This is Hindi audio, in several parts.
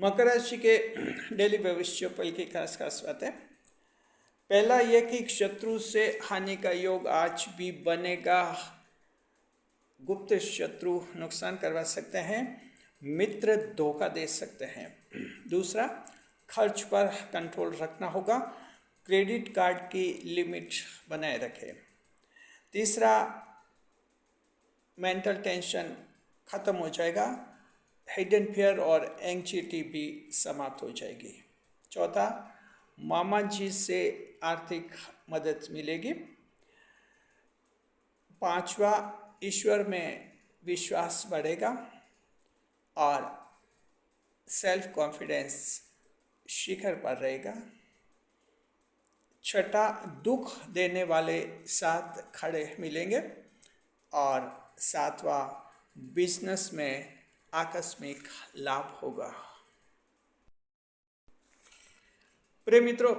मकर राशि के डेली भविष्य फल की खास खास बातें। पहला यह कि शत्रु से हानि का योग आज भी बनेगा। गुप्त शत्रु नुकसान करवा सकते हैं, मित्र धोखा दे सकते हैं। दूसरा, खर्च पर कंट्रोल रखना होगा, क्रेडिट कार्ड की लिमिट बनाए रखें। तीसरा, मेंटल टेंशन खत्म हो जाएगा, हिडन फियर और एंग्जाइटी भी समाप्त हो जाएगी। चौथा, मामा जी से आर्थिक मदद मिलेगी। पांचवा, ईश्वर में विश्वास बढ़ेगा और सेल्फ कॉन्फिडेंस शिखर पर रहेगा। छठा, दुख देने वाले साथ खड़े मिलेंगे। और सातवां, बिजनेस में आकस्मिक लाभ होगा। प्रिय मित्रों,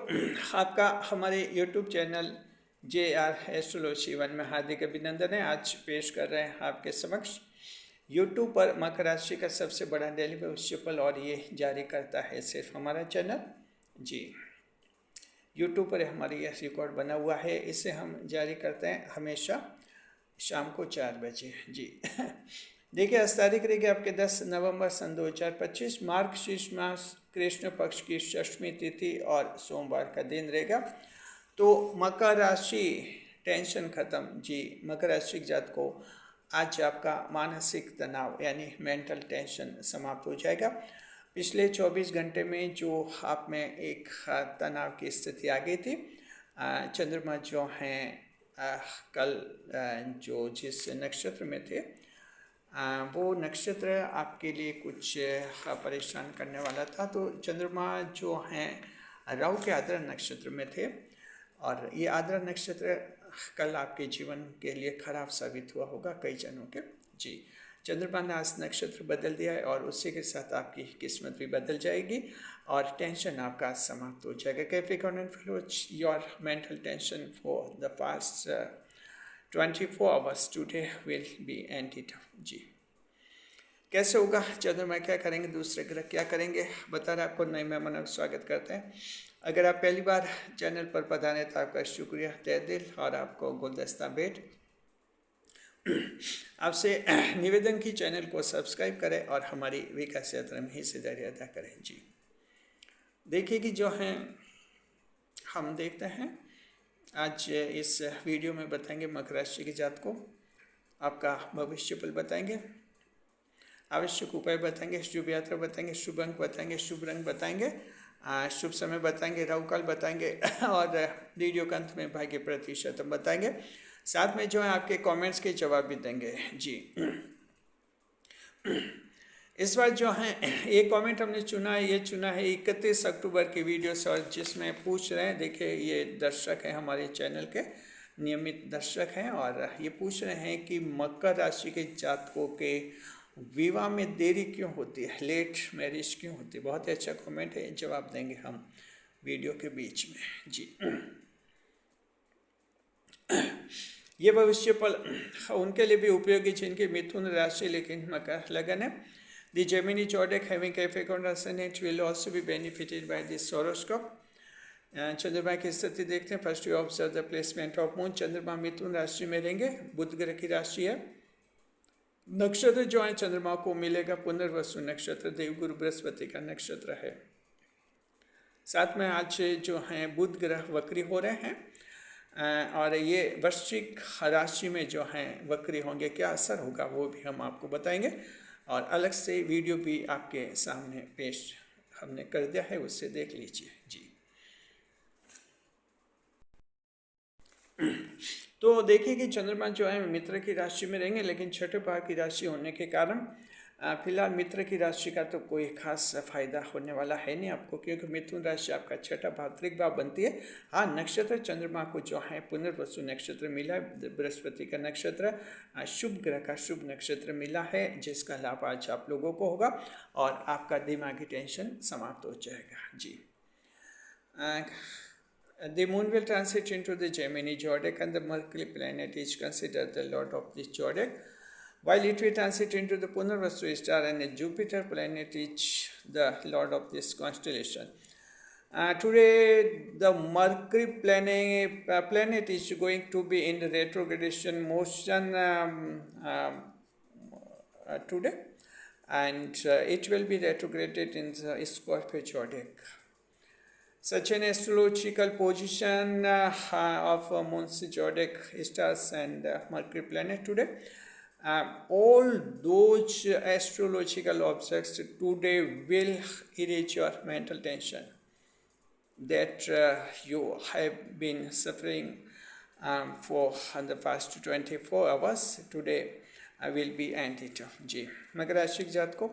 आपका हमारे YouTube चैनल JR एस्ट्रोलॉजी 1 में हार्दिक अभिनंदन है। आज पेश कर रहे हैं आपके समक्ष YouTube पर मकर राशि का सबसे बड़ा डेली भविष्यफल, और ये जारी करता है सिर्फ हमारा चैनल जी। YouTube पर हमारी यह रिकॉर्ड बना हुआ है, इसे हम जारी करते हैं हमेशा शाम को 4 बजे जी। देखिए, आज तारीख रहेगी आपके 10 नवंबर सन 2025, मार्गशीर्ष मास कृष्ण पक्ष की षष्ठी तिथि और सोमवार का दिन रहेगा। तो मकर राशि टेंशन खत्म जी। मकर राशि के जात को आज आपका मानसिक तनाव यानी मेंटल टेंशन समाप्त हो जाएगा। पिछले 24 घंटे में जो आप में एक तनाव की स्थिति आ गई थी, चंद्रमा जो हैं कल जो जिस नक्षत्र में थे, वो नक्षत्र आपके लिए कुछ परेशान करने वाला था। तो चंद्रमा जो हैं राहु के आद्रा नक्षत्र में थे, और ये आद्रा नक्षत्र कल आपके जीवन के लिए खराब साबित हुआ होगा कई जनों के जी। चंद्रमा ने आज नक्षत्र बदल दिया है, और उसी के साथ आपकी किस्मत भी बदल जाएगी और टेंशन आपका समाप्त हो जाएगा। Capricorn flows your mental tension for the past 24 hours today will be ended जी। कैसे होगा, चंद्रमा क्या करेंगे, दूसरे ग्रह क्या करेंगे, बता रहे आपको नए मेहमानों का स्वागत करते हैं। अगर आप पहली बार चैनल पर पधारे तो आपका शुक्रिया तहे दिल, और आपको गुलदस्ता भेंट। आपसे निवेदन की चैनल को सब्सक्राइब करें और हमारी विकास यात्रा में हिस्सेदारी अदा करें जी। देखिए कि जो हैं हम देखते हैं आज इस वीडियो में बताएंगे मकर राशि की जात को आपका भविष्य फल बताएंगे, आवश्यक उपाय बताएंगे, शुभ यात्रा बताएंगे, शुभ अंक बताएंगे, शुभ रंग बताएंगे, शुभ समय बताएंगे, राहु काल बताएंगे, और वीडियो के अंत में भाग्य प्रतिशत बताएंगे। साथ में जो है आपके कमेंट्स के जवाब भी देंगे जी। इस बार जो है एक कमेंट हमने चुना है, ये चुना है 31 अक्टूबर की वीडियो से, और जिसमें पूछ रहे हैं, देखिए ये दर्शक हैं हमारे चैनल के नियमित दर्शक हैं, और ये पूछ रहे हैं कि मकर राशि के जातकों के विवाह में देरी क्यों होती है, लेट मैरिज क्यों होती है। बहुत ही अच्छा कमेंट है, जवाब देंगे हम वीडियो के बीच में जी। ये भविष्य फल उनके लिए भी उपयोगी जिनकी मिथुन राशि लेकिन मकर लगन है। The Gemini zodiac having Capricorn ascendant will also be benefited by this horoscope. चंद्रमा की स्थिति देखते हैं। First you observe the placement of moon. चंद्रमा मिथुन राशि में रहेंगे, बुध ग्रह की राशि है। नक्षत्र जो है चंद्रमा को मिलेगा पुनर्वसु नक्षत्र, देवगुरु बृहस्पति का नक्षत्र है। साथ में आज जो हैं बुध ग्रह वक्री हो रहे हैं, और ये वृश्चिक राशि में जो हैं वक्री होंगे, क्या असर होगा वो भी हम आपको बताएंगे, और अलग से वीडियो भी आपके सामने पेश हमने कर दिया है, उससे देख लीजिए जी। तो देखिए कि चंद्रमा जो है मित्र की राशि में रहेंगे, लेकिन छठे भाव की राशि होने के कारण फिलहाल मित्र की राशि का तो कोई खास फायदा होने वाला है नहीं आपको, क्योंकि मिथुन राशि आपका छठा भाव त्रिक भाव बनती है। हाँ, नक्षत्र चंद्रमा को जो है पुनर्वसु नक्षत्र मिला है, बृहस्पति का नक्षत्र, शुभ ग्रह का शुभ नक्षत्र मिला है, जिसका लाभ आज आप लोगों को होगा, और आपका दिमागी टेंशन समाप्त हो जाएगा जी। The moon will transit into the Gemini zodiac, and the Mercury planet is considered the lord of this zodiac. while it will transit into the Punarvasu star, and Jupiter planet is the lord of this constellation. Today, the Mercury planet is going to be in the retrogradation motion today, and it will be retrograded in the Scorpio zodiac. Such an astrological position of Moon's zodiac stars and Mercury planet today. All those astrological objects today will erase your mental tension that you have been suffering for the past 24 hours. Today I will be end it. जी, मकर राशि जात को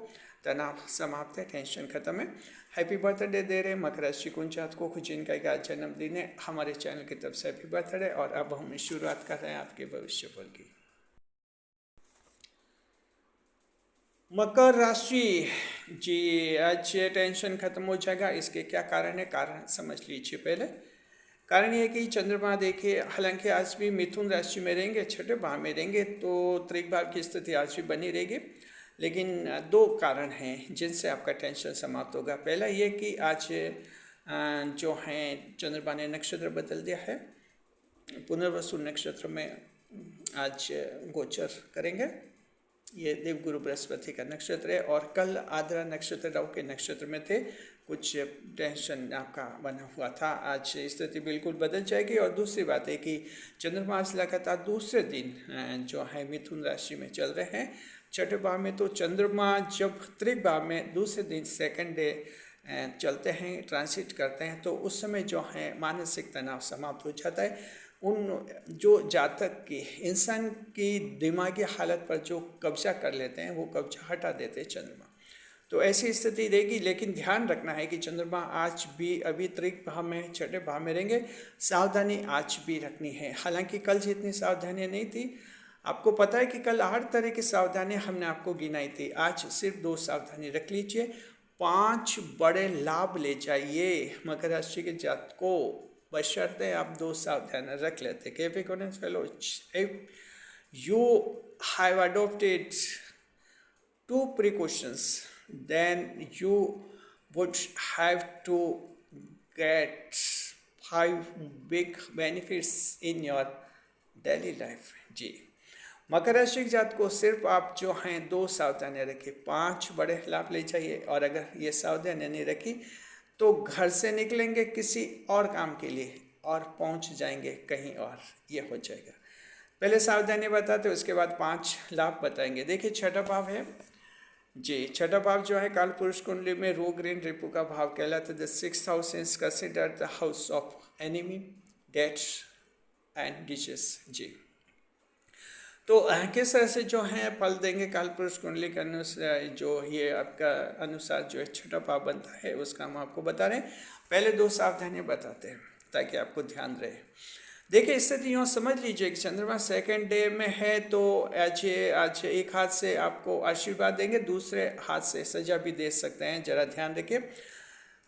तनाव समाप्त है, टेंशन खत्म है। हैप्पी बर्थडे दे रहे मकर राशि कुंज जात को, जिनका एक आज जन्मदिन है, हमारे चैनल की तरफ से हैप्पी बर्थडे। और अब हम शुरुआत कर रहे हैं आपके भविष्य फल की। मकर राशि जी, आज टेंशन खत्म हो जाएगा। इसके क्या कारण है, कारण समझ लीजिए। पहले कारण ये कि चंद्रमा देखिए, हालांकि आज भी मिथुन राशि में रहेंगे, छठे भाव में रहेंगे, तो त्रिक भाव की स्थिति आज भी बनी रहेगी। लेकिन दो कारण हैं जिनसे आपका टेंशन समाप्त होगा। पहला ये कि आज जो है चंद्रमा ने नक्षत्र बदल दिया है, पुनर्वसु नक्षत्र में आज गोचर करेंगे। ये देवगुरु बृहस्पति का नक्षत्र है, और कल आद्रा नक्षत्र राहु के नक्षत्र में थे, कुछ टेंशन आपका बना हुआ था। आज स्थिति बिल्कुल बदल जाएगी। और दूसरी बात है कि चंद्रमा आज लगातार दूसरे दिन जो है मिथुन राशि में चल रहे हैं, छठे भाव में। तो चंद्रमा जब त्रिक भाव में दूसरे दिन सेकंड डे चलते हैं, ट्रांसिट करते हैं, तो उस समय जो है मानसिक तनाव समाप्त हो जाता है। उन जो जातक की इंसान की दिमागी हालत पर जो कब्जा कर लेते हैं, वो कब्जा हटा देते हैं चंद्रमा। तो ऐसी स्थिति रहेगी। लेकिन ध्यान रखना है कि चंद्रमा आज भी अभी त्रिक भाव में, छठे भाव में रहेंगे। सावधानी आज भी रखनी है। हालांकि कल जितनी सावधानियाँ नहीं थी, आपको पता है कि कल हर तरह की सावधानियाँ हमने आपको गिनाई थी। आज सिर्फ 2 सावधानी रख लीजिए, 5 बड़े लाभ ले जाइए मकर राशि के जातक को, बशर्ते आप 2 सावधान रख लेते। Capricornians fellow, if you have adopted 2 precautions, then you would have to get 5 big benefits in your daily life। जी, मकर राशि के जात को सिर्फ आप जो हैं 2 सावधानियाँ रखिए, 5 बड़े लाभ ले जाइए। और अगर ये सावधानियाँ नहीं रखी तो घर से निकलेंगे किसी और काम के लिए और पहुंच जाएंगे कहीं और, ये हो जाएगा। पहले सावधानी बताते, उसके बाद 5 लाभ बताएंगे। देखिए, छठा भाव है जी, छठा भाव जो है काल पुरुष कुंडली में रोग ऋण रिपु का भाव कहलाता है। The 6th house is considered the house of enemy, deaths and disease. जी, तो किस तरह से जो है फल देंगे काल पुरुष कुंडली के अनुसार, जो ये आपका अनुसार जो है छठा भाव बनता है, उसका हम आपको बता रहे हैं। पहले 2 सावधानियाँ बताते हैं ताकि आपको ध्यान रहे। देखिए, स्थिति यूँ समझ लीजिए कि चंद्रमा सेकंड डे में है, तो आज एक हाथ से आपको आशीर्वाद देंगे, दूसरे हाथ से सजा भी दे सकते हैं। जरा ध्यान रखिए।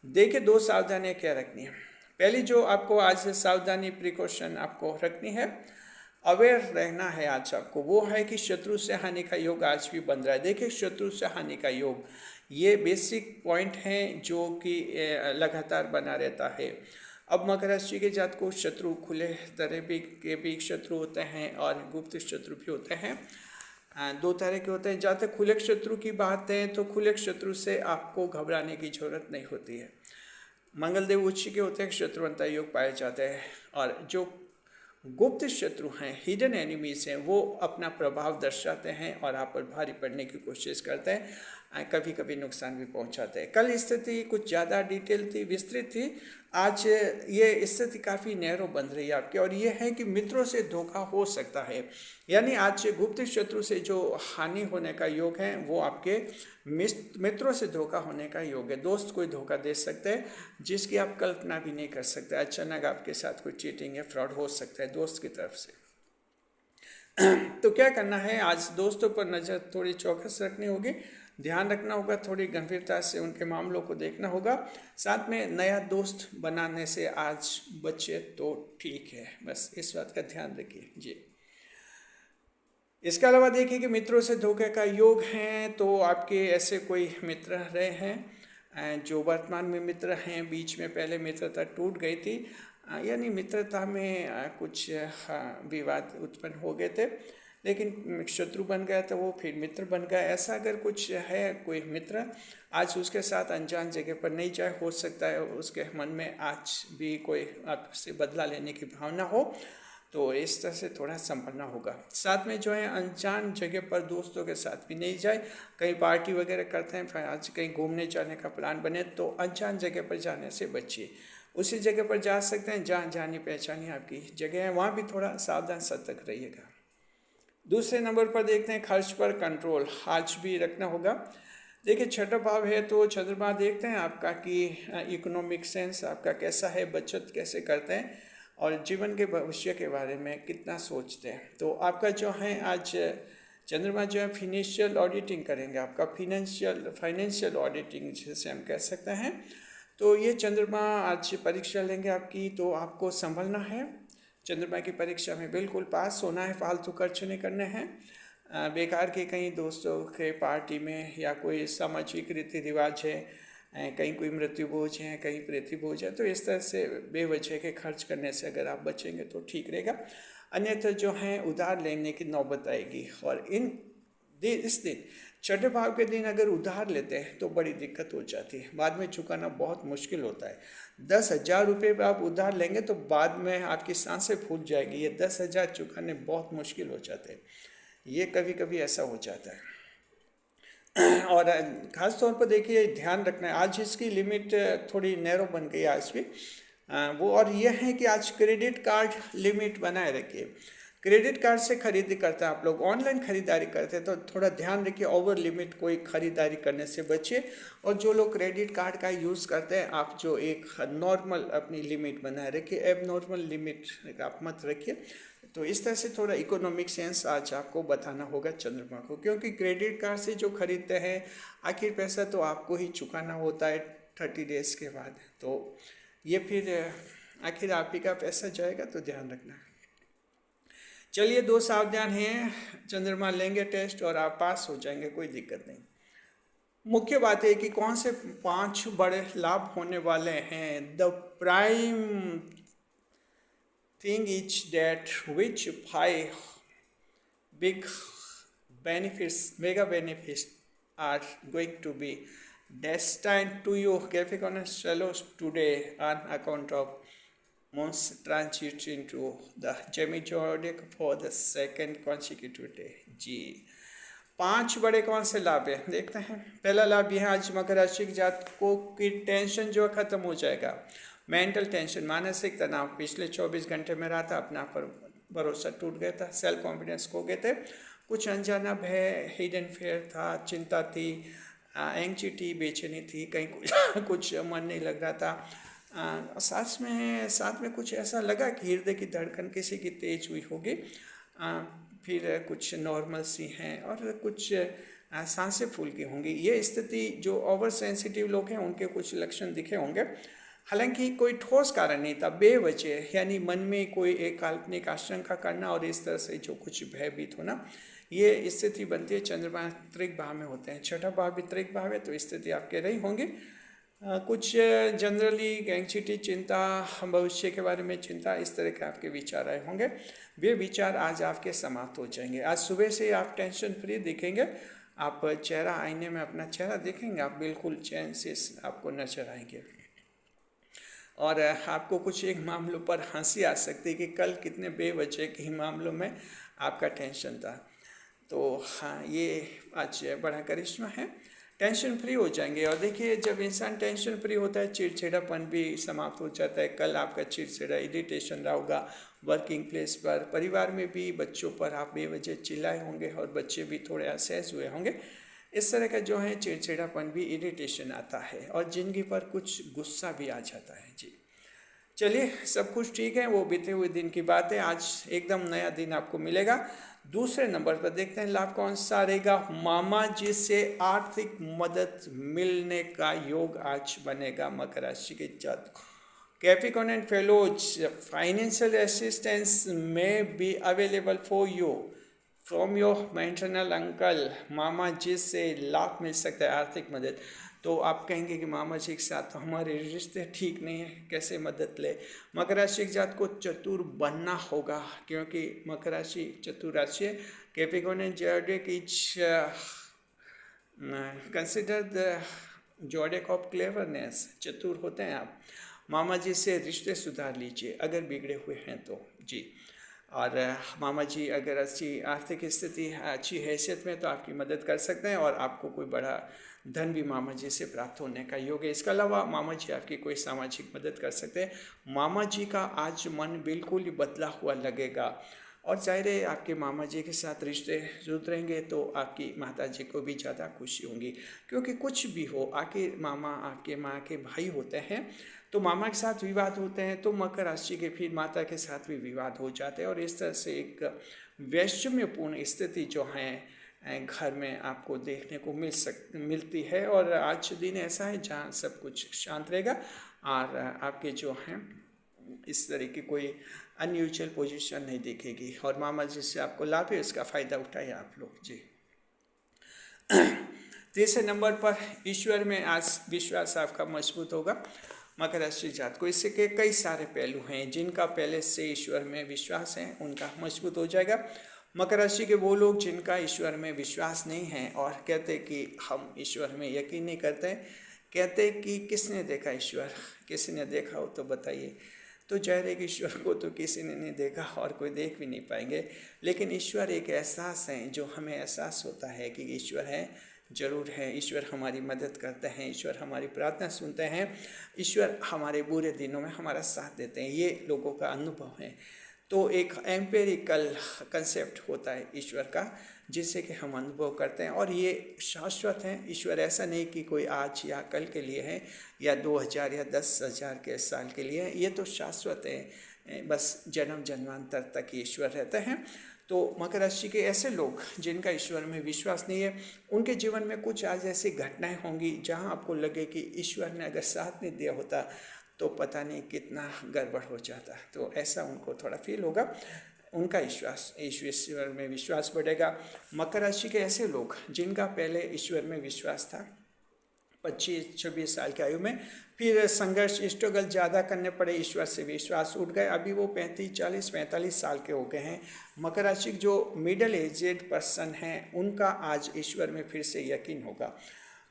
देखिए, 2 सावधानियाँ क्या रखनी है। पहली जो आपको आज सावधानी प्रिकॉशन आपको रखनी है, अवेयर रहना है आज आपको, वो है कि शत्रु से हानि का योग आज भी बन रहा है। देखिए, शत्रु से हानि का योग, ये बेसिक पॉइंट हैं जो कि लगातार बना रहता है। अब मकर राशि के जात को शत्रु खुले तरह के भी शत्रु होते हैं और गुप्त शत्रु भी होते हैं। 2 तरह के होते हैं। जहाँ तक खुले शत्रु की बात है, तो खुले शत्रु से आपको घबराने की जरूरत नहीं होती है। मंगलदेव उच्च के होते हैं, शत्रुवंता योग पाए जाते हैं। और जो गुप्त शत्रु हैं, हिडन एनिमीज हैं, वो अपना प्रभाव दर्शाते हैं और आप पर भारी पड़ने की कोशिश करते हैं, कभी कभी नुकसान भी पहुंचाते हैं। कल स्थिति कुछ ज़्यादा डिटेल थी, विस्तृत थी। आज ये स्थिति काफ़ी नैरो बन रही है आपकी, और ये है कि मित्रों से धोखा हो सकता है। यानी आज गुप्त शत्रु से जो हानि होने का योग है, वो आपके मित्रों से धोखा होने का योग है। दोस्त कोई धोखा दे सकते हैं जिसकी आप कल्पना भी नहीं कर सकते। अचानक आपके साथ कोई चीटिंग या फ्रॉड हो सकता है दोस्त की तरफ से। तो क्या करना है, आज दोस्तों पर नज़र थोड़ी चौकस रखनी होगी, ध्यान रखना होगा, थोड़ी गंभीरता से उनके मामलों को देखना होगा। साथ में नया दोस्त बनाने से आज बचे तो ठीक है, बस इस बात का ध्यान रखिए। जी, इसके अलावा देखिए कि मित्रों से धोखे का योग है, तो आपके ऐसे कोई मित्र रहे हैं जो वर्तमान में मित्र हैं, बीच में पहले मित्रता टूट गई थी, यानी मित्रता में कुछ विवाद उत्पन्न हो गए थे, लेकिन शत्रु बन गया तो वो फिर मित्र बन गया। ऐसा अगर कुछ है कोई मित्र, आज उसके साथ अनजान जगह पर नहीं जाए, हो सकता है उसके मन में आज भी कोई आपसे बदला लेने की भावना हो, तो इस तरह से थोड़ा संभलना होगा। साथ में जो है अनजान जगह पर दोस्तों के साथ भी नहीं जाए, कहीं पार्टी वगैरह करते हैं, फिर आज कहीं घूमने जाने का प्लान बने तो अनजान जगह पर जाने से बचिए। उसी जगह पर जा सकते हैं जहाँ जानी पहचानी आपकी जगह है, वहाँ भी थोड़ा सावधान सतर्क रहिएगा। दूसरे नंबर पर देखते हैं खर्च पर कंट्रोल, आज भी रखना होगा। देखिए छठा भाव है तो चंद्रमा देखते हैं आपका कि इकोनॉमिक सेंस आपका कैसा है, बचत कैसे करते हैं और जीवन के भविष्य के बारे में कितना सोचते हैं। तो आपका जो है आज चंद्रमा जो है फिनेंशियल ऑडिटिंग करेंगे, आपका फाइनेंशियल ऑडिटिंग जिसे हम कह सकते हैं। तो ये चंद्रमा आज परीक्षा लेंगे आपकी, तो आपको संभलना है। चंद्रमा की परीक्षा में बिल्कुल पास होना है, फालतू खर्च नहीं करने हैं, बेकार के कहीं दोस्तों के पार्टी में या कोई सामाजिक रीति रिवाज है, कहीं कोई मृत्यु भोज है, कहीं प्रीति भोज है, तो इस तरह से बेवजह के खर्च करने से अगर आप बचेंगे तो ठीक रहेगा। अन्यथा जो है उधार लेने की नौबत आएगी, और इस दिन छठे भाव के दिन अगर उधार लेते हैं तो बड़ी दिक्कत हो जाती है, बाद में चुकाना बहुत मुश्किल होता है। 10,000 रुपये पर आप उधार लेंगे तो बाद में आपकी सांसें फूट जाएगी, ये 10,000 चुकाने बहुत मुश्किल हो जाते हैं, ये कभी कभी ऐसा हो जाता है। और ख़ास तौर पर देखिए ध्यान रखना है, आज इसकी लिमिट थोड़ी नैरो बन गई आज भी, वो और ये है कि आज क्रेडिट कार्ड लिमिट बनाए रखिए। क्रेडिट कार्ड से खरीदी करते हैं आप लोग, ऑनलाइन खरीदारी करते हैं तो थोड़ा ध्यान रखिए, ओवर लिमिट कोई खरीदारी करने से बचिए। और जो लोग क्रेडिट कार्ड का यूज़ करते हैं, आप जो एक नॉर्मल अपनी लिमिट बनाए रखिए, एब नॉर्मल लिमिट आप मत रखिए। तो इस तरह से थोड़ा इकोनॉमिक सेंस आज आपको बताना होगा चंद्रमा को, क्योंकि क्रेडिट कार्ड से जो खरीदते हैं आखिर पैसा तो आपको ही चुकाना होता है 30 डेज़ के बाद, तो ये फिर आखिर आप ही का पैसा जाएगा, तो ध्यान रखना। चलिए 2 सावधान हैं, चंद्रमा लेंगे टेस्ट और आप पास हो जाएंगे, कोई दिक्कत नहीं। मुख्य बात है कि कौन से 5 बड़े लाभ होने वाले हैं। The prime thing is that which 5 big mega benefits are going to be destined to you Capricornus fellows today on account of Moon's transit into the Gemini zodiac for the second consecutive day। जी 5 बड़े कौन से लाभ है देखते हैं। पहला लाभ यह है, आज मकर राशि के जातकों की टेंशन जो खत्म हो जाएगा। मेंटल टेंशन, मानसिक तनाव पिछले 24 घंटे में रहा था, अपना पर भरोसा टूट गया था, सेल्फ कॉन्फिडेंस खो गए थे, कुछ अनजाना भय, हिडन फेयर था, चिंता थी, एंग्जाइटी, बेचैनी थी, कहीं कुछ मन नहीं लग रहा था, साथ में कुछ ऐसा लगा कि हृदय की धड़कन किसी की तेज हुई होगी, फिर कुछ नॉर्मल सी हैं और कुछ सांसें फूलकी होंगी। ये स्थिति जो ओवर सेंसिटिव लोग हैं उनके कुछ लक्षण दिखे होंगे, हालांकि कोई ठोस कारण नहीं था, बेवजह यानी मन में कोई एक काल्पनिक आशंका करना और इस तरह से जो कुछ भयभीत होना, ये स्थिति बनती है। चंद्रमा त्रिक भाव में होते हैं, छठा भाव भी त्रिक भाव है, तो स्थिति आपके रही होंगी। कुछ जनरली एंग्जाइटी, चिंता, भविष्य के बारे में चिंता, इस तरह के आपके विचार आए होंगे, वे विचार आज आपके समाप्त हो जाएंगे। आज सुबह से आप टेंशन फ्री दिखेंगे, आप चेहरा आईने में अपना चेहरा देखेंगे, आप बिल्कुल चैन से आपको नजर आएंगे और आपको कुछ एक मामलों पर हंसी आ सकती है कि कल कितने बेवजह के मामलों में आपका टेंशन था। तो हाँ, ये आज बड़ा करिश्मा है, टेंशन फ्री हो जाएंगे। और देखिए जब इंसान टेंशन फ्री होता है, चिड़चिड़ापन भी समाप्त हो जाता है। कल आपका चिड़चिड़ा इरिटेशन रहा होगा वर्किंग प्लेस पर, परिवार में भी बच्चों पर आप बेवजह चिल्लाए होंगे और बच्चे भी थोड़े असहज हुए होंगे। इस तरह का जो है चिड़चिड़ापन भी, इरिटेशन आता है और जिंदगी पर कुछ गुस्सा भी आ जाता है। जी चलिए, सब कुछ ठीक है, वो बीते हुए दिन की बात है, आज एकदम नया दिन आपको मिलेगा। दूसरे नंबर पर देखते हैं लाभ कौन सा रहेगा। मामा जी से आर्थिक मदद मिलने का योग आज बनेगा मकर राशि के जातकों। Capricorn and fellows, financial assistance में be available for you from your maternal uncle, मामा जी से लाभ मिल सकता है, आर्थिक मदद। तो आप कहेंगे कि मामा जी के साथ तो हमारे रिश्ते ठीक नहीं है, कैसे मदद ले। मकर राशि के जात को चतुर बनना होगा, क्योंकि मकर राशि चतुर राशि है। Capricorn zodiac is consider the zodiac of cleverness, चतुर होते हैं आप। मामा जी से रिश्ते सुधार लीजिए अगर बिगड़े हुए हैं तो जी। और मामा जी अगर अच्छी आर्थिक स्थिति अच्छी हैसियत में तो आपकी मदद कर सकते हैं, और आपको कोई बड़ा धन भी मामा जी से प्राप्त होने का योग है। इसके अलावा मामा जी आपकी कोई सामाजिक मदद कर सकते हैं। मामा जी का आज मन बिल्कुल ही बदला हुआ लगेगा, और जाहिर है आपके मामा जी के साथ रिश्ते सुधरेंगे तो आपकी माता जी को भी ज़्यादा खुशी होंगी, क्योंकि कुछ भी हो आखिर मामा आपके माँ के भाई होते हैं। तो मामा के साथ विवाद होते हैं तो मकर राशि के फिर माता के साथ भी विवाद हो जाते हैं, और इस तरह से एक वैषम्यपूर्ण स्थिति जो है घर में आपको देखने को मिलती है। और आज दिन ऐसा है जहाँ सब कुछ शांत रहेगा, और आपके जो हैं इस तरह की कोई अनयूजुअल पोजीशन नहीं दिखेगी, और मामा जी से आपको लाभ है, इसका फ़ायदा उठाइए आप लोग जी। तीसरे नंबर पर ईश्वर में आज विश्वास आपका मजबूत होगा मकर राशि जात को। इससे के कई सारे पहलू हैं, जिनका पहले से ईश्वर में विश्वास है उनका मजबूत हो जाएगा। मकर राशि के वो लोग जिनका ईश्वर में विश्वास नहीं है और कहते कि हम ईश्वर में यकीन नहीं करते, कहते कि किसने देखा ईश्वर, किसी ने देखा हो तो बताइए। तो जाहिर है कि ईश्वर को तो किसी ने नहीं देखा और कोई देख भी नहीं पाएंगे, लेकिन ईश्वर एक एहसास है जो हमें एहसास होता है कि ईश्वर है, जरूर है। ईश्वर हमारी मदद करते हैं, ईश्वर हमारी प्रार्थना सुनते हैं, ईश्वर हमारे बुरे दिनों में हमारा साथ देते हैं, ये लोगों का अनुभव है। तो एक एम्पेरिकल कंसेप्ट होता है ईश्वर का, जिससे कि हम अनुभव करते हैं, और ये शाश्वत है। ईश्वर ऐसा नहीं कि कोई आज या कल के लिए है, या 2000 या 10,000 के साल के लिए है, ये तो शाश्वत है, बस जन्म जन्मांतर तक ईश्वर रहते हैं। तो मकर राशि के ऐसे लोग जिनका ईश्वर में विश्वास नहीं है, उनके जीवन में कुछ आज ऐसी घटनाएं होंगी जहां आपको लगे कि ईश्वर ने अगर साथ नहीं दिया होता तो पता नहीं कितना गड़बड़ हो जाता। तो ऐसा उनको थोड़ा फील होगा, उनका ईश्वर में विश्वास बढ़ेगा। मकर राशि के ऐसे लोग जिनका पहले ईश्वर में विश्वास था 25-26 साल की आयु में, फिर संघर्ष स्ट्रगल ज़्यादा करने पड़े, ईश्वर से विश्वास उठ गए, अभी वो 35-40-45 साल के हो गए हैं। मकर राशि जो मिडल एजेड पर्सन हैं उनका आज ईश्वर में फिर से यकीन होगा।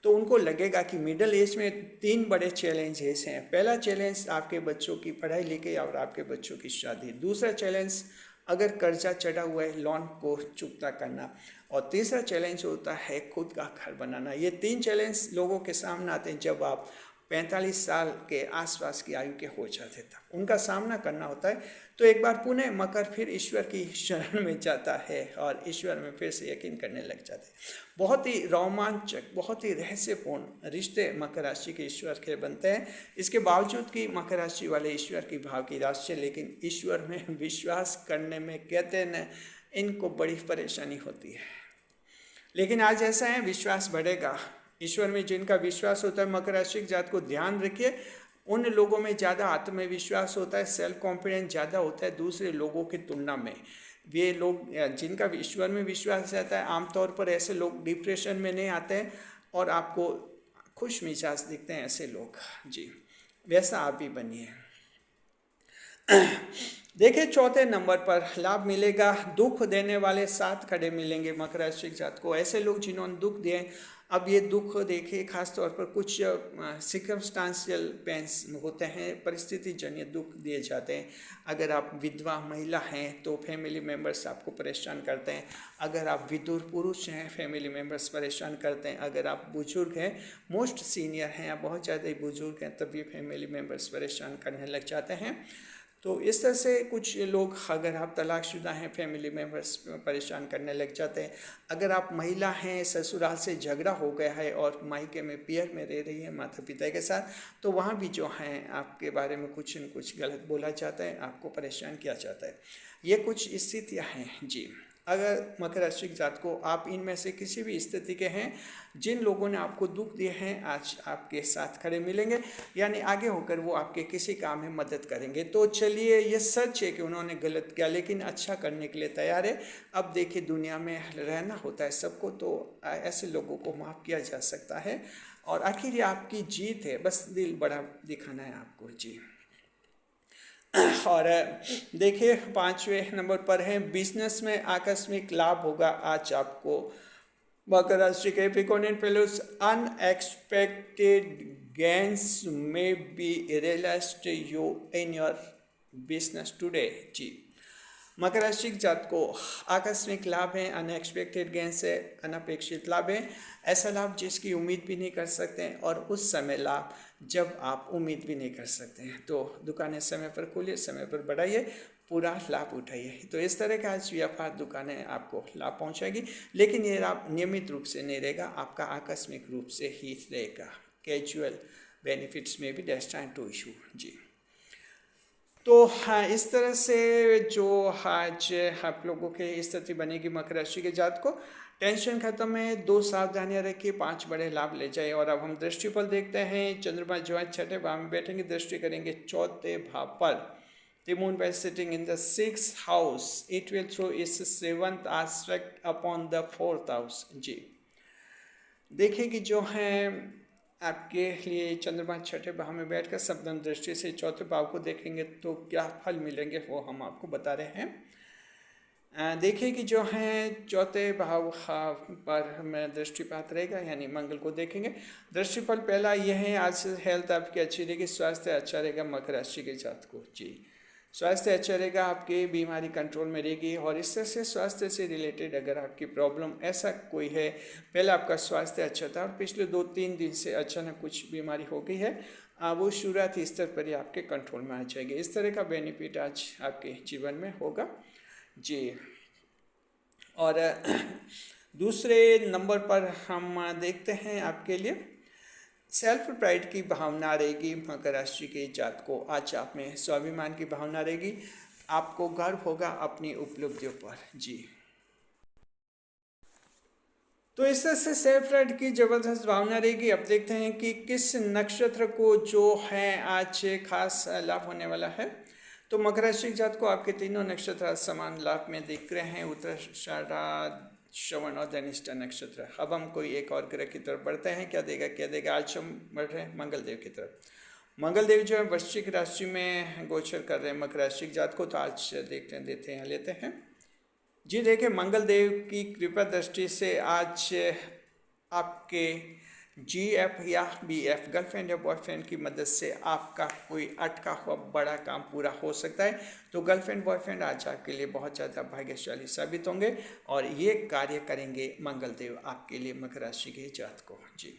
तो उनको लगेगा कि मिडिल एज में 3 बड़े चैलेंजेस हैं। पहला चैलेंज आपके बच्चों की पढ़ाई लिखाई और आपके बच्चों की शादी। दूसरा चैलेंज अगर कर्जा चढ़ा हुआ है लोन को चुकता करना, और तीसरा चैलेंज होता है खुद का घर बनाना। ये 3 चैलेंज लोगों के सामने आते हैं जब आप 45 साल के आसपास की आयु के हो जाते तब उनका सामना करना होता है। तो एक बार पुनः मकर फिर ईश्वर की शरण में जाता है और ईश्वर में फिर से यकीन करने लग जाते हैं। बहुत ही रोमांचक, बहुत ही रहस्यपूर्ण रिश्ते मकर राशि के ईश्वर के बनते हैं। इसके बावजूद कि मकर राशि वाले ईश्वर की भाव की राशि, लेकिन ईश्वर में विश्वास करने में कहते हैं न, इनको बड़ी परेशानी होती है। लेकिन आज ऐसा है, विश्वास बढ़ेगा। ईश्वर में जिनका विश्वास होता है मकर राशि जात को ध्यान रखिए, उन लोगों में ज़्यादा आत्मविश्वास होता है, सेल्फ कॉन्फिडेंस ज़्यादा होता है दूसरे लोगों की तुलना में। वे लोग जिनका ईश्वर में विश्वास रहता है, आमतौर पर ऐसे लोग डिप्रेशन में नहीं आते हैं और आपको खुश मिजाज दिखते हैं ऐसे लोग जी। वैसा आप भी बनिए। देखिए चौथे नंबर पर लाभ मिलेगा, दुख देने वाले 7 खड़े मिलेंगे मकर राशि जात को। ऐसे लोग जिन्होंने दुख दिए, अब ये दुख देखिए खास तौर पर कुछ सिर्कमस्टांशियल पेंस होते हैं, परिस्थिति जन्य दुख दिए जाते हैं। अगर आप विधवा महिला हैं तो फैमिली मेम्बर्स आपको परेशान करते हैं। अगर आप विदुर पुरुष हैं, फैमिली मेम्बर्स परेशान करते हैं। अगर आप बुजुर्ग हैं, मोस्ट सीनियर हैं या बहुत ज़्यादा ही बुजुर्ग हैं, तब भी फैमिली मेम्बर्स परेशान करने लग जाते हैं। तो इस तरह से कुछ लोग, अगर आप तलाकशुदा हैं, फैमिली मेम्बर्स परेशान करने लग जाते हैं। अगर आप महिला हैं, ससुराल से झगड़ा हो गया है और मायके में पियर में रह रही है माता पिता के साथ, तो वहाँ भी जो हैं आपके बारे में कुछ न कुछ गलत बोला जाता है, आपको परेशान किया जाता है। ये कुछ स्थितियाँ हैं जी। अगर मकर राशि के जात को आप इनमें से किसी भी स्थिति के हैं, जिन लोगों ने आपको दुख दिए हैं आज आपके साथ खड़े मिलेंगे, यानी आगे होकर वो आपके किसी काम में मदद करेंगे। तो चलिए, ये सच है कि उन्होंने गलत किया लेकिन अच्छा करने के लिए तैयार है। अब देखिए, दुनिया में रहना होता है सबको, तो ऐसे लोगों को माफ़ किया जा सकता है। और आखिर ये आपकी जीत है, बस दिल बड़ा दिखाना है आपको जी। और देखिए, 5वें नंबर पर है बिजनेस में आकस्मिक लाभ होगा आज आपको। मकर राशि के Capricorn fellows, अनएक्सपेक्टेड गेन्स में be realized you in your business today जी। मकर राशि के जात को आकस्मिक लाभ है, अनएक्सपेक्टेड गेन से अनपेक्षित लाभ है। ऐसा लाभ जिसकी उम्मीद भी नहीं कर सकते हैं, और उस समय लाभ जब आप उम्मीद भी नहीं कर सकते हैं। तो दुकानें समय पर खोलिए, समय पर बढ़ाइए, पूरा लाभ उठाइए। तो इस तरह का आज व्यापार दुकानें आपको लाभ पहुंचाएगी, लेकिन ये लाभ नियमित रूप से नहीं रहेगा, आपका आकस्मिक रूप से ही रहेगा। कैजुअल बेनिफिट्स में भी डेस्टाइन टू इशू जी। तो हाँ, इस तरह से जो आज आप लोगों के स्थिति बनेगी मकर राशि के जात को, टेंशन खत्म है, 2 सावधानियां रखिए, 5 बड़े लाभ ले जाए। और अब हम दृष्टिफल देखते हैं। चंद्रमा जो है 6ठे भाव में बैठेंगे, दृष्टि करेंगे 4थे भाव पर। The moon by sitting in the 6th house, it will throw its 7th aspect upon the 4th house जी। देखिए कि जो है आपके लिए चंद्रमा 6ठे भाव में बैठकर सप्तम दृष्टि से 4थे भाव को देखेंगे तो क्या फल मिलेंगे वो हम आपको बता रहे हैं। देखिए कि जो है 4थे भाव पर हमें दृष्टिपात रहेगा, यानी मंगल को देखेंगे। दृष्टिफल पहला यह है, आज हेल्थ आपकी अच्छी रहेगी, स्वास्थ्य अच्छा रहेगा मकर राशि के जात को जी। स्वास्थ्य अच्छा रहेगा, आपकी बीमारी कंट्रोल में रहेगी। और इस तरह से स्वास्थ्य से रिलेटेड अगर आपकी प्रॉब्लम ऐसा कोई है, पहले आपका स्वास्थ्य अच्छा था और पिछले 2-3 दिन से अचानक कुछ बीमारी हो गई है, वो शुरुआती स्तर पर ही आपके कंट्रोल में आ जाएगी। इस तरह का बेनिफिट आज आपके जीवन में होगा जी। और दूसरे नंबर पर हम देखते हैं आपके लिए सेल्फ प्राइड की भावना रहेगी मकर राशि के जात को। आज आप में स्वाभिमान की भावना रहेगी, आपको गर्व होगा अपनी उपलब्धियों पर जी। तो इस तरह से सेल्फ प्राइड की जबरदस्त भावना रहेगी। अब देखते हैं कि किस नक्षत्र को जो है आज खास लाभ होने वाला है। तो मकर राशि के जात को आपके तीनों नक्षत्र समान लाभ में दिख रहे हैं, उत्तराषाढ़, श्रवण और धनिष्ठा नक्षत्र। अब हम कोई एक और ग्रह की तरफ बढ़ते हैं, क्या देगा। आज हम बढ़ रहे हैं मंगल देव की तरफ। मंगल देव जो है वृश्चिक राशि में गोचर कर रहे हैं मकर राशि के जात को। तो आज देखते हैं लेते हैं जी। देखिए, मंगल देव की कृपा दृष्टि से आज आपके GF या BF, गर्लफ्रेंड या बॉयफ्रेंड की मदद से आपका कोई अटका हुआ बड़ा काम पूरा हो सकता है। तो गर्लफ्रेंड बॉयफ्रेंड आज आपके लिए बहुत ज़्यादा भाग्यशाली साबित होंगे और ये कार्य करेंगे मंगल देव आपके लिए मकर राशि के जात को जी।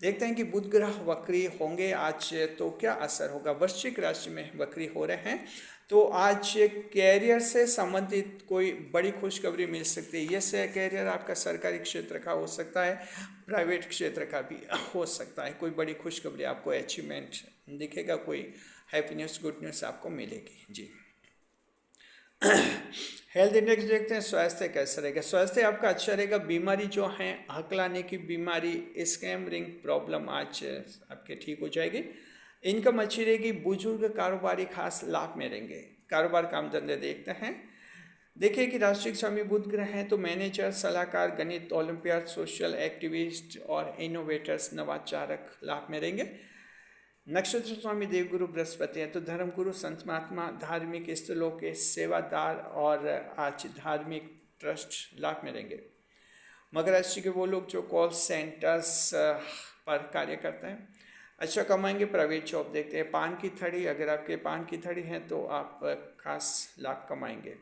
देखते हैं कि बुध ग्रह वक्री होंगे आज, तो क्या असर होगा। वृश्चिक राशि में वक्री हो रहे हैं, तो आज कैरियर से संबंधित कोई बड़ी खुशखबरी मिल सकती है। ये कैरियर आपका सरकारी क्षेत्र का हो सकता है, प्राइवेट क्षेत्र का भी हो सकता है। कोई बड़ी खुशखबरी आपको अचीवमेंट दिखेगा, कोई हैप्पी न्यूज़, गुड न्यूज़ आपको मिलेगी जी। हेल्थ इंडेक्स देखते हैं, स्वास्थ्य कैसा रहेगा। स्वास्थ्य आपका अच्छा रहेगा। बीमारी जो है हकलाने की बीमारी, स्कैम रिंग प्रॉब्लम आज आपके ठीक हो जाएगी। इनकम अच्छी रहेगी। बुजुर्ग कारोबारी खास लाभ में रहेंगे। कारोबार काम धंधे देखते हैं। देखिए कि राष्ट्रिक स्वामी बुध ग्रह हैं, तो मैनेजर, सलाहकार, गणित, ओलंपियाड, सोशल एक्टिविस्ट और इनोवेटर्स, नवाचारक लाभ में रहेंगे। नक्षत्र स्वामी देवगुरु बृहस्पति हैं, तो धर्मगुरु, संत महात्मा, धार्मिक स्थलों के सेवादार और आज धार्मिक ट्रस्ट लाभ में रहेंगे। मकर राशि के वो लोग जो कॉल सेंटर्स पर कार्य करते हैं अच्छा कमाएंगे। प्राइवेट जॉब देखते हैं। पान की थड़ी, अगर आपके पान की थड़ी है तो आप खास लाभ कमाएंगे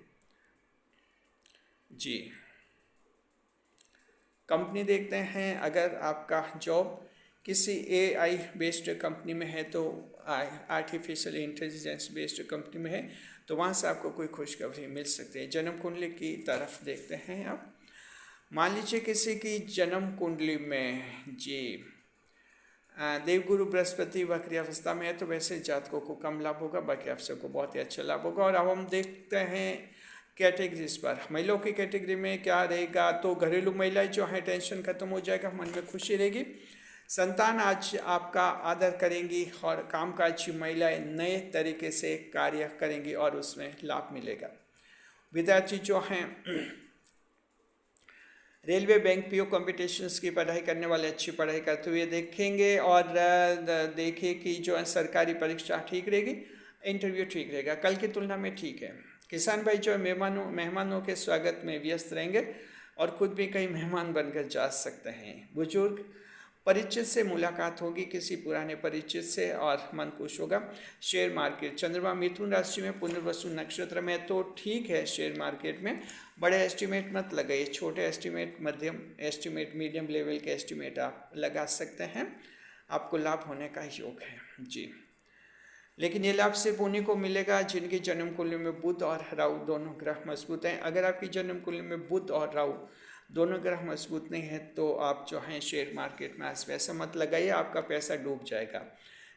जी। कंपनी देखते हैं, अगर आपका जॉब किसी AI बेस्ड कंपनी में है, तो आर्टिफिशियल इंटेलिजेंस बेस्ड कंपनी में है, तो वहाँ से आपको कोई खुशखबरी मिल सकती है। जन्म कुंडली की तरफ देखते हैं आप। मान लीजिए किसी की जन्म कुंडली में जी देवगुरु बृहस्पति वक्री अवस्था में है, तो वैसे जातकों को कम लाभ होगा, बाकी आप सबको बहुत ही अच्छा लाभ होगा। और अब हम देखते हैं कैटेगरीज पर। महिलाओं की कैटेगरी में क्या रहेगा, तो घरेलू महिलाएं जो है टेंशन खत्म हो जाएगा, मन में खुशी रहेगी। संतान आज आपका आदर करेंगी और कामकाजी महिलाएं नए तरीके से कार्य करेंगी और उसमें लाभ मिलेगा। विद्यार्थी जो हैं रेलवे, बैंक, पीओ कॉम्पिटिशन्स की पढ़ाई करने वाले अच्छी पढ़ाई करते हुए देखेंगे और देखिए कि जो है सरकारी परीक्षा ठीक रहेगी, इंटरव्यू ठीक रहेगा, कल की तुलना में ठीक है। किसान भाई जो है मेहमानों के स्वागत में व्यस्त रहेंगे और खुद भी कई मेहमान बनकर जा सकते हैं। बुजुर्ग परिचित से मुलाकात होगी, किसी पुराने परिचित से, और मन खुश होगा। शेयर मार्केट, चंद्रमा मिथुन राशि में पुनर्वसु नक्षत्र में, तो ठीक है। शेयर मार्केट में बड़े एस्टिमेट मत लगाइए, छोटे एस्टिमेट, मध्यम एस्टिमेट, मीडियम लेवल के एस्टिमेट आप लगा सकते हैं, आपको लाभ होने का योग है जी। लेकिन ये लाभ सिर्फ उन्हीं को मिलेगा जिनकी जन्म कुंडली में बुध और राहु दोनों ग्रह मजबूत हैं। अगर आपकी जन्म कुंडली में बुध और राहु दोनों ग्रह मजबूत नहीं है तो आप जो हैं शेयर मार्केट में आज पैसा मत लगाइए, आपका पैसा डूब जाएगा।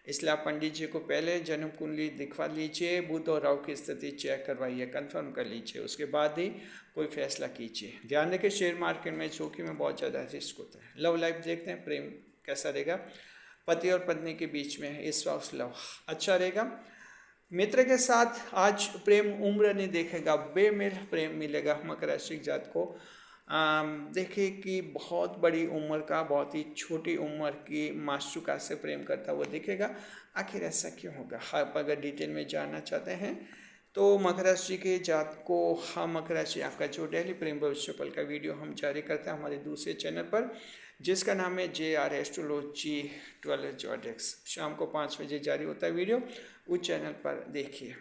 इसलिए आप पंडित जी को पहले जन्म कुंडली दिखवा लीजिए, बुध और राहु की स्थिति चेक करवाइए, कंफर्म कर लीजिए, उसके बाद ही कोई फैसला कीजिए। ध्यान रखिए शेयर मार्केट में जोखिम में बहुत ज़्यादा रिस्क होता है। लव लाइफ देखते हैं, प्रेम कैसा रहेगा। पति और पत्नी के बीच में स्पाउस लव अच्छा रहेगा। मित्र के साथ आज प्रेम उम्र नहीं देखेगा, बेमेल प्रेम मिलेगा। मकर राशि जात को देखिए कि बहुत बड़ी उम्र का, बहुत ही छोटी उम्र की माशूका से प्रेम करता हुआ दिखेगा। आखिर ऐसा क्यों होगा? आप अगर डिटेल में जानना चाहते हैं तो मकर राशि के जात को, हम मकर राशि आपका जो डेली प्रेम भविष्य फल का वीडियो हम जारी करते हैं हमारे दूसरे चैनल पर, जिसका नाम है JR एस्ट्रोलॉजी 12 जॉडेक्स। शाम को 5 बजे जारी होता है वीडियो, उस चैनल पर देखिए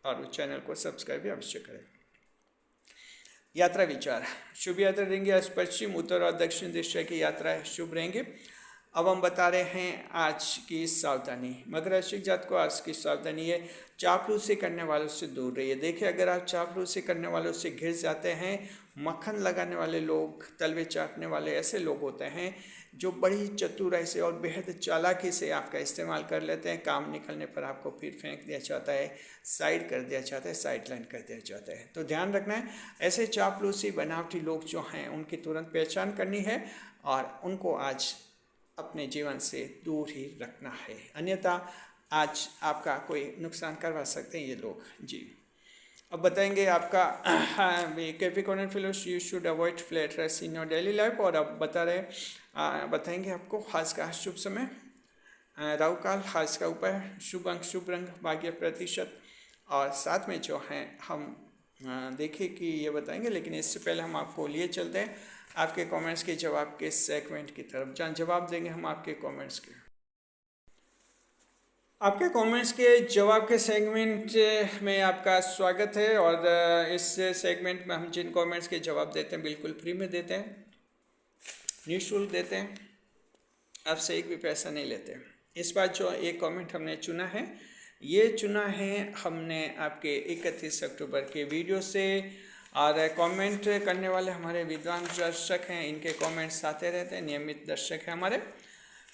और उस चैनल को सब्सक्राइब भी अवश्य करें। यात्रा विचार, शुभ यात्रा रहेंगे। आज पश्चिम, उत्तर और दक्षिण दिशा की यात्रा शुभ रहेंगे। अब हम बता रहे हैं आज की सावधानी। मकर राशि जात को आज की सावधानी है, चापलूसी करने वालों से दूर रहिए। देखिए अगर आप चापलूसी करने वालों से घिर जाते हैं, मक्खन लगाने वाले लोग, तलवे चाटने वाले ऐसे लोग होते हैं जो बड़ी चतुराई से और बेहद चालाकी से आपका इस्तेमाल कर लेते हैं। काम निकलने पर आपको फिर फेंक दिया जाता है, साइड कर दिया जाता है, साइड लाइन कर दिया जाता है। तो ध्यान रखना है, ऐसे चापलूसी बनावटी लोग जो हैं उनकी तुरंत पहचान करनी है और उनको आज अपने जीवन से दूर ही रखना है, अन्यथा आज आपका कोई नुकसान करवा सकते हैं ये लोग जी। अब बताएंगे आपका Capricorn fellows, you should avoid flutters in your daily life. और अब बताएंगे आपको खास का शुभ समय, राहु काल, खास का उपाय, शुभ अंक, शुभ रंग, भाग्य प्रतिशत, और साथ में जो है हम देखिए कि ये बताएंगे। लेकिन इससे पहले हम आपको लिए चलते हैं आपके कमेंट्स के जवाब के सेगमेंट की तरफ, जहाँ जवाब देंगे हम आपके कमेंट्स के। आपके कमेंट्स के जवाब के सेगमेंट में आपका स्वागत है। और इस सेगमेंट में हम जिन कमेंट्स के जवाब देते हैं बिल्कुल फ्री में देते हैं, निःशुल्क देते हैं, आपसे एक भी पैसा नहीं लेते। इस बार जो एक कमेंट हमने चुना है, ये चुना है हमने आपके 31 अक्टूबर के वीडियो से। और कमेंट करने वाले हमारे विद्वान दर्शक हैं, इनके कमेंट्स आते रहते हैं, नियमित दर्शक हैं हमारे।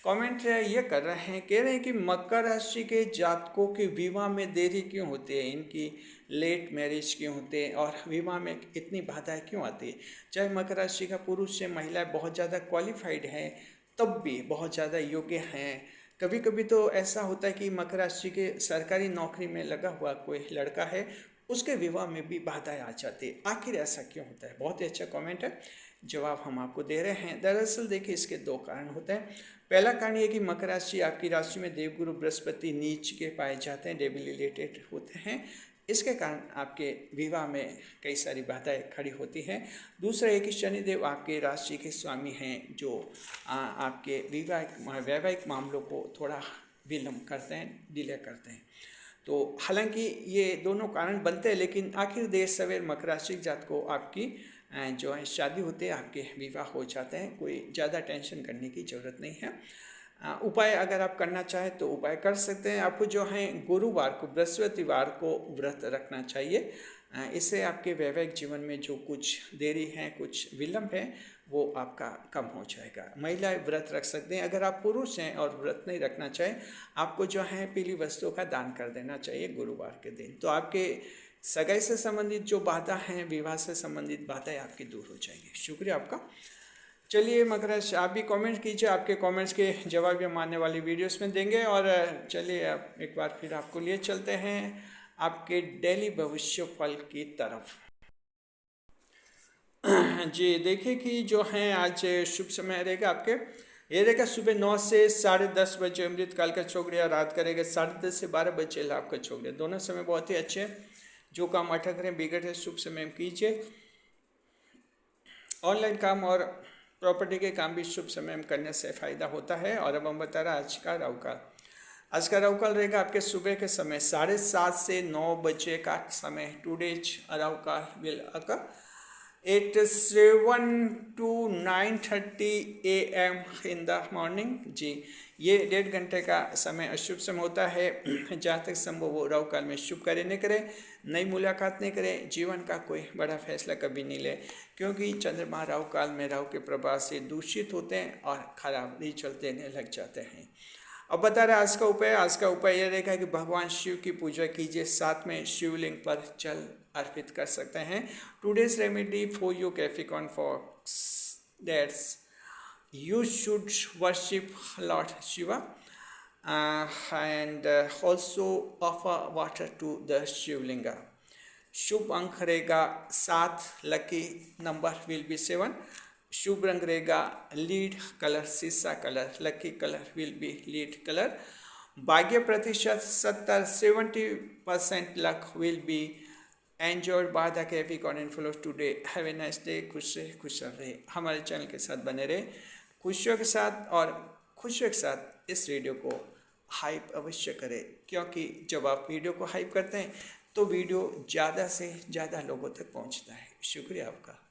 कमेंट ये कर रहे हैं, कह रहे हैं कि मकर राशि के जातकों के विवाह में देरी क्यों होती है, इनकी लेट मैरिज क्यों होते हैं और विवाह में इतनी बाधाएं क्यों आती है। चाहे मकर राशि का पुरुष से महिलाएं बहुत ज़्यादा क्वालिफाइड हैं, तब भी बहुत ज़्यादा योग्य हैं। कभी कभी तो ऐसा होता है कि मकर राशि के सरकारी नौकरी में लगा हुआ कोई लड़का है, उसके विवाह में भी बाधाएं आ जाती है। आखिर ऐसा क्यों होता है? बहुत ही अच्छा कमेंट है, जवाब हम आपको दे रहे हैं। दरअसल देखिए इसके दो कारण होते हैं। पहला कारण ये कि मकर राशि, आपकी राशि में देवगुरु बृहस्पति नीच के पाए जाते हैं, डेबिलिटेड होते हैं। इसके कारण आपके विवाह में कई सारी बाधाएं खड़ी होती हैं। दूसरा एक शनिदेव आपके राशि के स्वामी हैं, जो आपके वैवाहिक मामलों को थोड़ा विलंब करते हैं, डिले करते हैं। तो हालांकि ये दोनों कारण बनते हैं, लेकिन आखिर देर सवेर मकर राशि जात को आपकी जो है शादी होते हैं, आपके विवाह हो जाते हैं। कोई ज़्यादा टेंशन करने की ज़रूरत नहीं है। उपाय अगर आप करना चाहें तो उपाय कर सकते हैं। आपको जो है गुरुवार को, बृहस्पतिवार को व्रत रखना चाहिए। इससे आपके वैवाहिक जीवन में जो कुछ देरी है, कुछ विलंब है, वो आपका कम हो जाएगा। महिलाएं व्रत रख सकते हैं। अगर आप पुरुष हैं और व्रत नहीं रखना चाहें, आपको जो है पीली वस्तुओं का दान कर देना चाहिए गुरुवार के दिन। तो आपके सगाई से संबंधित जो बाधा हैं, विवाह से संबंधित बाधाएं आपकी दूर हो जाएंगी। शुक्रिया आपका। चलिए मकर राशि, आप भी कमेंट कीजिए, आपके कमेंट्स के जवाब भी हम आने वाली वीडियोस में देंगे। और चलिए अब एक बार फिर आपको लिए चलते हैं आपके डेली भविष्य फल की तरफ। जी देखिए कि जो है आज शुभ समय रहेगा आपके, ये रहेगा सुबह 9 से 10:30 बजे अमृत काल का चौगड़िया, रात करेगा 10:30 से 12 बजे लाभ का चौगड़िया। दोनों समय बहुत ही अच्छे हैं। जो काम अटक रहे बिगड़ रहे शुभ समय में कीजिए। ऑनलाइन काम और प्रॉपर्टी के काम भी शुभ समय में करने से फायदा होता है। और अब हम बता रहे हैं आज का राहु काल। आज का राहु काल रहेगा आपके सुबह के समय 7:30 से 9 बजे का समय। Today's Rahu kaal will occur 8:07 to 9:30 AM in the morning. जी ये 1.5 घंटे का समय अशुभ समय होता है। जहाँ तक संभव हो राहु काल में शुभ कार्य नहीं करें, नई मुलाकात नहीं करें, जीवन का कोई बड़ा फैसला कभी नहीं ले, क्योंकि चंद्रमा राहु काल में राहु के प्रभाव से दूषित होते हैं और खराब रिजल्ट देने लग जाते हैं। अब बता रहे आज का उपाय। आज का उपाय यह रहेगा कि भगवान शिव की पूजा कीजिए, साथ में शिवलिंग पर जल अर्पित कर सकते हैं। Today's remedy for you Capricorn folks, that's you should worship Lord Shiva and also offer water to the Shivlinga. शुभ अंक रहेगा 7, लकी नंबर विल बी 7। शुभ रंग रहेगा लीड कलर सीसा colour, lucky colour will be lead colour. भाग्य प्रतिशत 70% luck will be enjoyed by the Capricorn influence today. Have a nice day. खुश रहे, हमारे चैनल के साथ बने रहे, खुशियों के साथ। और खुशियों के साथ इस वीडियो को हाइप अवश्य करें, क्योंकि जब आप वीडियो को हाइप करते हैं तो वीडियो ज़्यादा से ज़्यादा लोगों तक पहुंचता है। शुक्रिया आपका।